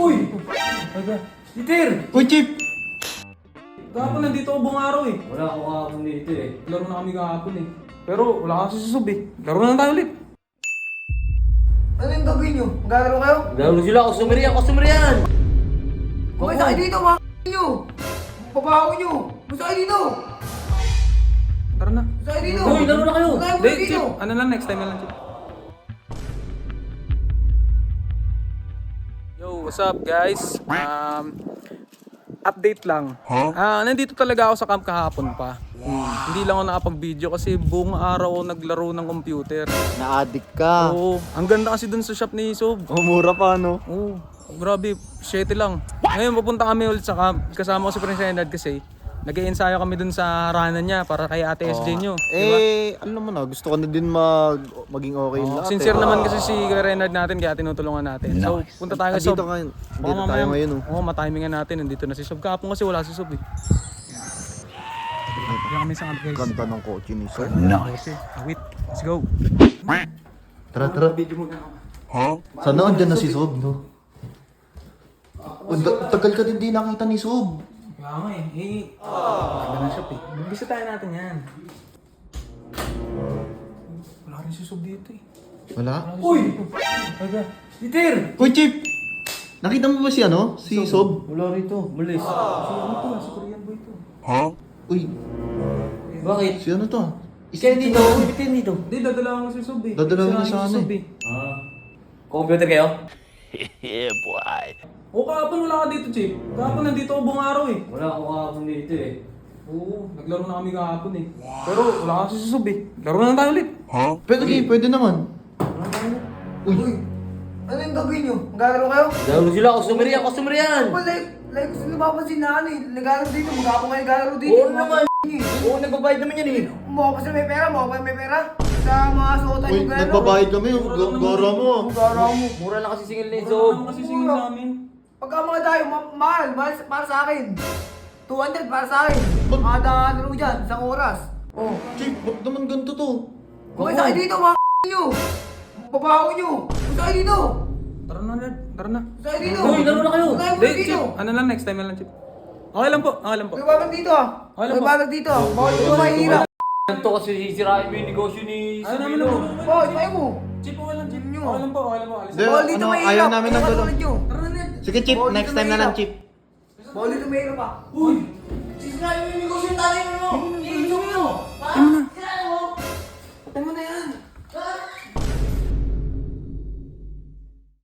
Uy! Aga. Peter! Uy, Chip! Kahapon nandito ako buong araw eh. Wala ako kahapon dito eh. Laro na kami kahapon eh. Pero wala kasi si Sob eh. Laro na lang tayo ulit. Ano yung gagawin nyo? Maglalaro kayo? Galo sila, customer yan! Kumain sa kayo dito, mga nyo! Pabaho nyo! Basta kayo dito! Tara na. Basta kayo dito! Uy, laro na kayo! Basta kayo Hindi, dito! Chip. Ano lang, next time na lang, Chip. Yo, what's up guys? Update lang. Nandito talaga ako sa camp kahapon pa. Hindi lang ako nakapag-video kasi buong araw ako naglaro ng computer. Na-addict ka. Oo, ang ganda kasi dun sa shop ni Sob. Mura pa, no? Oo, grabe, 7 lang. Ngayon pupunta kami ulit sa camp. Kasama ko si Prince Renard kasi nag-i-ensayo kami dun sa haranan niya para kay Ate SJ nyo. Alam mo na, gusto ko na din maging okay yung lahat. Sincere naman kasi si Renard natin kaya tinutulungan natin. So, punta tayo kay Sob. Dito tayo ngayon, oh. Oo, matimingan natin. Nandito na si Sob. Kahapon kasi wala si Sob eh. Kaya kami sa camp guys. Ganda ng kotse ni Sir. Okay, wait. Let's go. Tara. Video muna ako. Sana andyan na si Sob, no? Tagal ka din di nakita ni Sob. Kaya nga eh. Ganda ng shop eh. Bisitahin natin yan. Wala rin si Sob dito eh. Wala? Uy! Aga. Peter! Uy, Chip! Nakita mo ba si Si Sob? Wala rito, malis. Si ano to? Si Korean boy to. Uy, Bakit? si ano to? Kaya dito, bitin dito. Hindi, dadalawan ko si Sob eh. Dadalawin niya Sirahin sa si ano Sob eh. Computer kayo? O kahapon wala ka dito, Chip. Kahapon nandito ako buong araw eh. Wala ako kahapon dito eh. Oo, naglaro na kami kahapon eh. Pero wala kasi si Sob eh. Laro na lang tayo ulit. Pwede naman. Uy, Ano yung gagawin nyo? Maglalaro kayo? Galo sila, customer yan! Like gusto nyo mapapansin na ano eh. Naglalaro dito, magkakapong kayo naglalaro dito. Oo naman! Oo, nagbabayad naman yan eh. Mukha pa sila may pera, mukha pa may pera. Sa mga suotan uy, yung gano'n. nagbabayad kami. Gara mo. Gara mo. Mura lang kasi singil ni Wala Sob. naman kasi singin sa amin. Pagka mga tayo, mahal para sa akin. 200 para sa akin. Kada laro dyan, isang oras. Oh. Chip, ba't naman ganito to? Kumain sa kayo dito, mga nyo! Pabaho nyo! Basta kayo dito! Tara na, Nerd. Tara na. Basta kayo dito! Uy, laro na kayo! Basta kayo Hindi, dito! Chip. Ano lang, next time na lang, Chip. Okay lang po, okay lang po. May babag dito ah! Wala May po. babag dito ah! Bawal dito mahirap! Ito kasi sisirain mo yung negosyo ni Ayaw namin Sibilo. ng Bawal, tayo mo! Chip, okay lang, Chip. Nyo. Okay lang po, okay lang po. Alis Hindi. na. Bawal dito ano, mahirap! ayaw namin ng Ayaw tulong. katulad nyo. Tara na, Nerd. Sige, Chip. Bawal Next dito time na lang, mahirap. Chip. Bawal dito mahirap ah! Uy! Sisirain mo yung negosyo ng tatay mo! Iinom mo! Ha? Sisirain mo! Patay mo na yan.